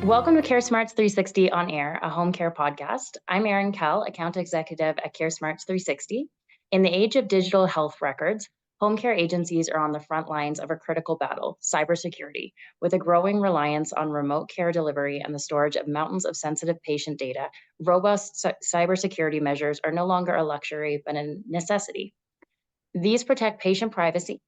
Welcome to �CareSmarts 360 on Air, a home care podcast. I'm Erin Cahill, Account Executive at �CareSmarts 360. In the age of digital health records, home care agencies are on the front lines of a critical battle, cybersecurity, with a growing reliance on remote care delivery and the storage of mountains of sensitive patient data. Robust cybersecurity measures are no longer a luxury, but a necessity. These protect patient privacy.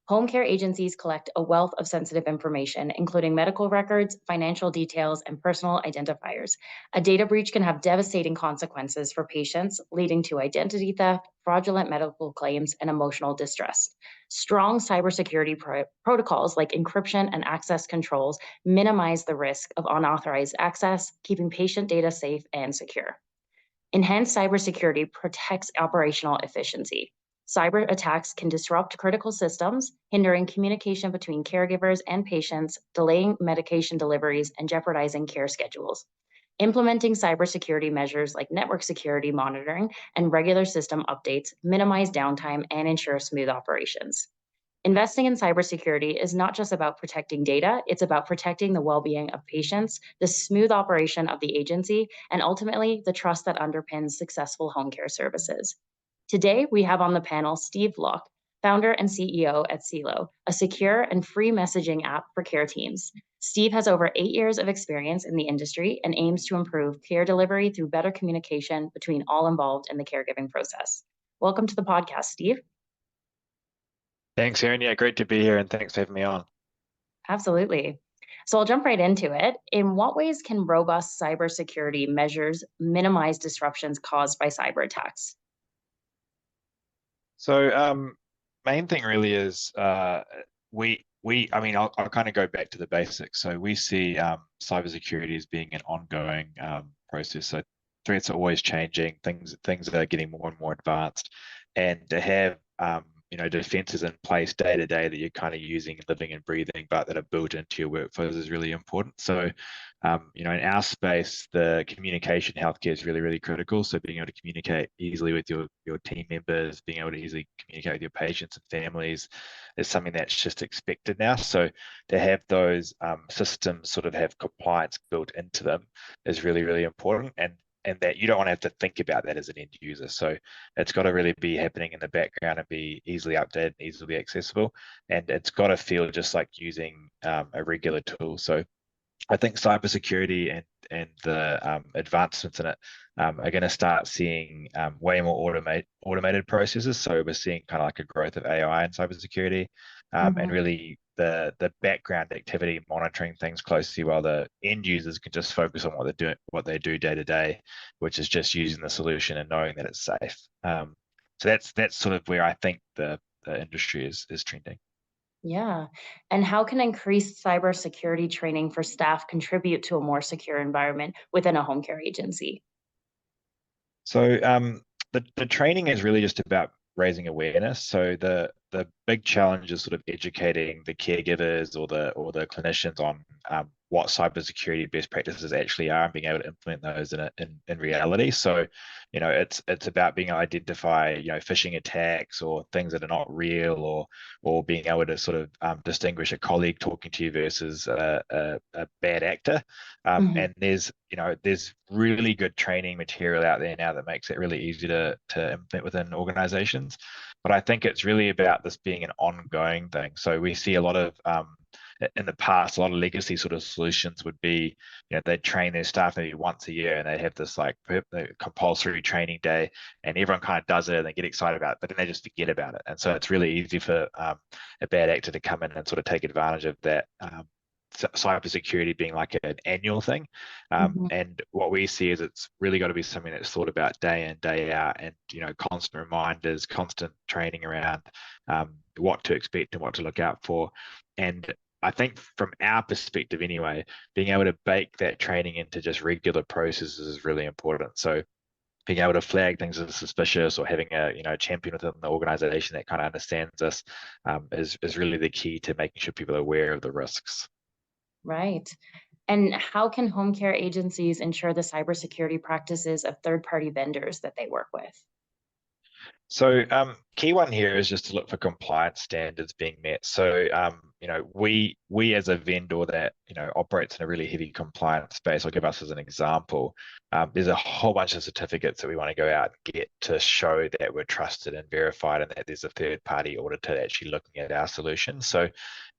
Home care agencies collect a wealth of sensitive information, including medical records, financial details, and personal identifiers. A data breach can have devastating consequences for patients, leading to identity theft, fraudulent medical claims, and emotional distress. Strong cybersecurity protocols like encryption and access controls minimize the risk of unauthorized access, keeping patient data safe and secure. Enhanced cybersecurity protects operational efficiency. Cyber attacks can disrupt critical systems, hindering communication between caregivers and patients, delaying medication deliveries, and jeopardizing care schedules. Implementing cybersecurity measures like network security monitoring and regular system updates minimize downtime and ensure smooth operations. Investing in cybersecurity is not just about protecting data, it's about protecting the well-being of patients, the smooth operation of the agency, and ultimately the trust that underpins successful home care services. Today, we have on the panel Steve Vlok, founder and CEO at 𝐒𝐡𝐨𝐤, a secure and free messaging app for care teams. Steve has over 8 years of experience in the industry and aims to improve care delivery through better communication between all involved in the caregiving process. Welcome to the podcast, Steve. Thanks, Erin. Yeah, great to be here, and thanks for having me on. Absolutely. So I'll jump right into it. In what ways can robust cybersecurity measures minimize disruptions caused by cyber attacks? So, main thing really is I mean, I'll kind of go back to the basics. So we see cybersecurity as being an ongoing process. So threats are always changing. Things are getting more and more advanced, and to have defenses in place day to day that you're kind of using, living and breathing, but that are built into your workflows is really important. So, in our space, the communication healthcare is really, really critical. So being able to communicate easily with your team members, being able to easily communicate with your patients and families is something that's just expected now. So to have those systems sort of have compliance built into them is really, really important. And that you don't want to have to think about that as an end user. So it's got to really be happening in the background and be easily updated and easily accessible. And it's got to feel just like using a regular tool. So I think cybersecurity and the advancements in it are going to start seeing way more automated processes. So we're seeing kind of like a growth of AI in cybersecurity, and really the background activity monitoring things closely, while the end users can just focus on what they do day to day, which is just using the solution and knowing that it's safe. So that's sort of where I think the industry is trending. Yeah. And how can increased cybersecurity training for staff contribute to a more secure environment within a home care agency? So the training is really just about raising awareness. So the big challenge is sort of educating the caregivers or the clinicians on what cybersecurity best practices actually are and being able to implement those in reality. So, it's about being able to identify, phishing attacks or things that are not real, or being able to sort of distinguish a colleague talking to you versus a bad actor. And there's really good training material out there now that makes it really easy to implement within organizations. But I think it's really about this being an ongoing thing. So we see a lot of in the past, a lot of legacy sort of solutions would be, they'd train their staff maybe once a year, and they have this like compulsory training day, and everyone kind of does it and they get excited about it, but then they just forget about it. And so it's really easy for a bad actor to come in and sort of take advantage of that. Cybersecurity being like an annual thing, and what we see is it's really got to be something that's thought about day in, day out, and constant reminders, constant training around what to expect and what to look out for. And I think from our perspective anyway, being able to bake that training into just regular processes is really important. So being able to flag things as suspicious, or having a champion within the organization that kind of understands this is really the key to making sure people are aware of the risks. Right. And how can home care agencies ensure the cybersecurity practices of third-party vendors that they work with? So, key one here is just to look for compliance standards being met. So, we as a vendor that operates in a really heavy compliance space, I'll give us as an example. There's a whole bunch of certificates that we want to go out and get to show that we're trusted and verified, and that there's a third-party auditor actually looking at our solution. So,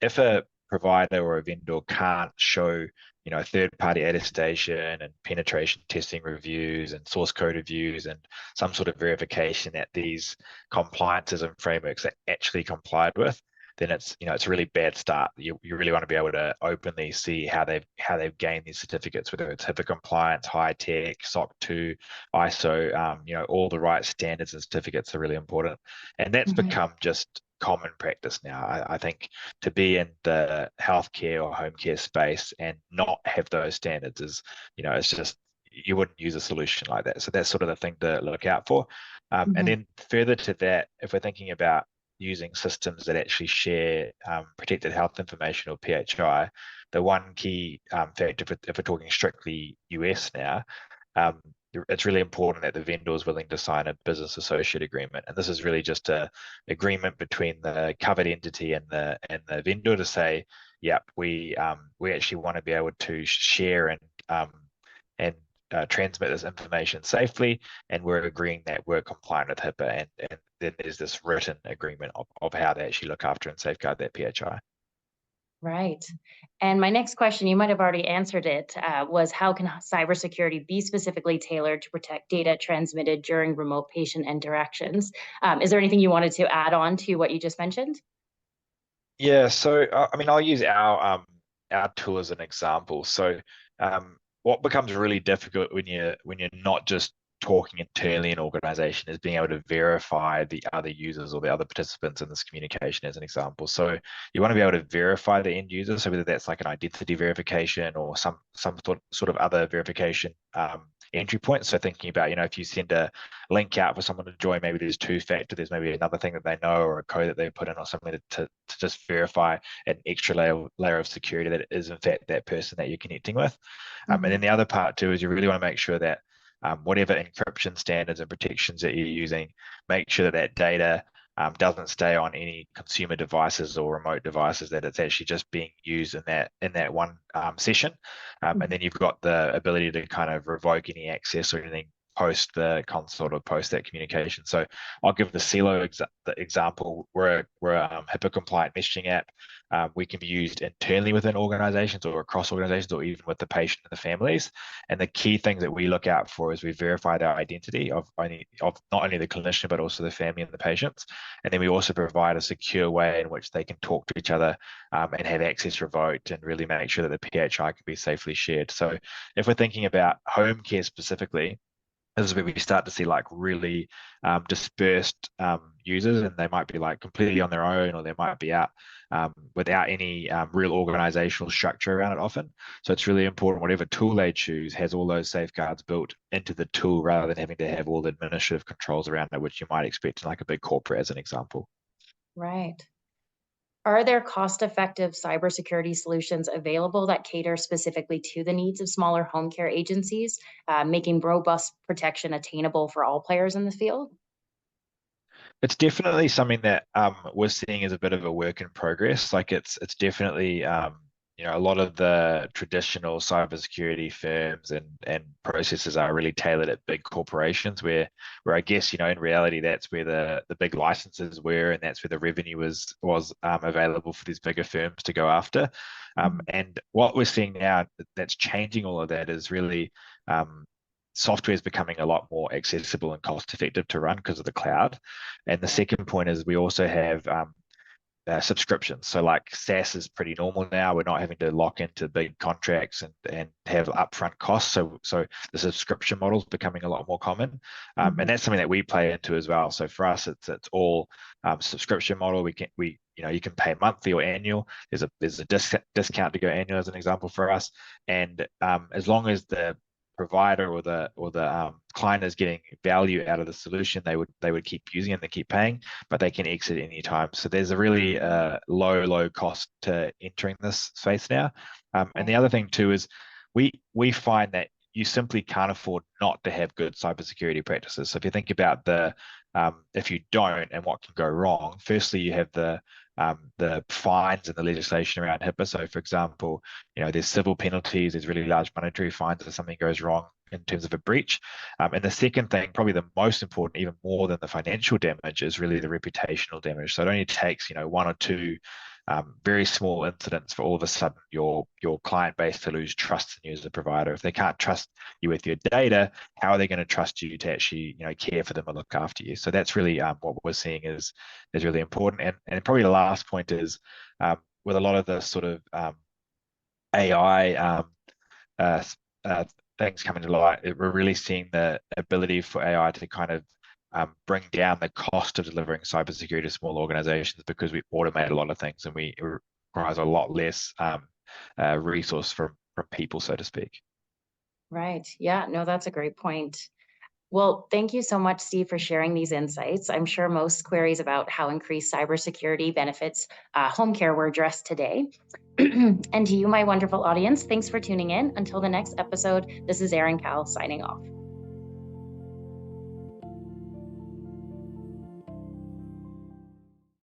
if a provider or a vendor can't show third-party attestation and penetration testing reviews and source code reviews and some sort of verification that these compliances and frameworks are actually complied with, then it's a really bad start. You really want to be able to openly see how they've gained these certificates, whether it's HIPAA compliance, high tech, SOC 2, ISO, all the right standards and certificates are really important. And that's become just common practice now. I think to be in the healthcare or home care space and not have those standards is, it's just, you wouldn't use a solution like that. So that's sort of the thing to look out for. And then further to that, if we're thinking about using systems that actually share protected health information, or PHI, the one key factor, if we're talking strictly US now, it's really important that the vendor is willing to sign a business associate agreement. And this is really just a agreement between the covered entity and the vendor to say, yeah, we actually want to be able to share and transmit this information safely, and we're agreeing that we're compliant with HIPAA, and then there's this written agreement of how they actually look after and safeguard that PHI. Right. And my next question, you might have already answered it, was how can cybersecurity be specifically tailored to protect data transmitted during remote patient interactions? Is there anything you wanted to add on to what you just mentioned? Yeah, so I'll use our tool as an example. So what becomes really difficult when you're not just talking internally in an organization is being able to verify the other users or the other participants in this communication, as an example. So you want to be able to verify the end user, so whether that's like an identity verification or some sort of other verification entry point. So thinking about, if you send a link out for someone to join, maybe there's two-factor, there's maybe another thing that they know or a code that they put in or something to just verify an extra layer of security that it is in fact that person that you're connecting with. And then the other part too is you really want to make sure that whatever encryption standards and protections that you're using, make sure that that data doesn't stay on any consumer devices or remote devices, that it's actually just being used in that one session. And then you've got the ability to kind of revoke any access or anything post the consult or post that communication. So I'll give the 𝐶𝐤 example. We're a HIPAA compliant messaging app. We can be used internally within organizations or across organizations, or even with the patient and the families. And the key things that we look out for is we verify their identity of not only the clinician, but also the family and the patients. And then we also provide a secure way in which they can talk to each other and have access revoked, and really make sure that the PHI can be safely shared. So if we're thinking about home care specifically, this is where we start to see like really dispersed users, and they might be like completely on their own, or they might be out without any real organizational structure around it often. So it's really important whatever tool they choose has all those safeguards built into the tool, rather than having to have all the administrative controls around it, which you might expect in like a big corporate, as an example. Right. Are there cost-effective cybersecurity solutions available that cater specifically to the needs of smaller home care agencies, making robust protection attainable for all players in the field? It's definitely something that we're seeing as a bit of a work in progress. Like it's definitely a lot of the traditional cybersecurity firms and processes are really tailored at big corporations, where I guess in reality that's where the big licenses were, and that's where the revenue was available for these bigger firms to go after. And what we're seeing now that's changing all of that is really software is becoming a lot more accessible and cost effective to run because of the cloud. And the second point is we also have subscriptions. So like SaaS is pretty normal now. We're not having to lock into big contracts and have upfront costs. So the subscription model is becoming a lot more common, and that's something that we play into as well. So for us, it's all subscription model. You can pay monthly or annual. There's a discount to go annual, as an example, for us. And as long as the provider or the client is getting value out of the solution, they would keep using it and they keep paying, but they can exit at any time. So there's a really low cost to entering this space now. And the other thing too is we find that you simply can't afford not to have good cybersecurity practices. So if you think about the if you don't, and what can go wrong. Firstly, you have the fines and the legislation around HIPAA. So, for example, there's civil penalties, there's really large monetary fines if something goes wrong in terms of a breach. And the second thing, probably the most important, even more than the financial damage, is really the reputational damage. So it only takes, one or two very small incidents for all of a sudden your client base to lose trust in you as a provider. If they can't trust you with your data, how are they going to trust you to actually care for them and look after you? So that's really what we're seeing is really important. And probably the last point is with a lot of the sort of AI things coming to light, we're really seeing the ability for AI to kind of bring down the cost of delivering cybersecurity to small organizations, because we automate a lot of things and it requires a lot less resource from people, so to speak. Right. Yeah, no, that's a great point. Well, thank you so much, Steve, for sharing these insights. I'm sure most queries about how increased cybersecurity benefits home care were addressed today. And to you, my wonderful audience, thanks for tuning in. Until the next episode, this is Erin Cahill signing off.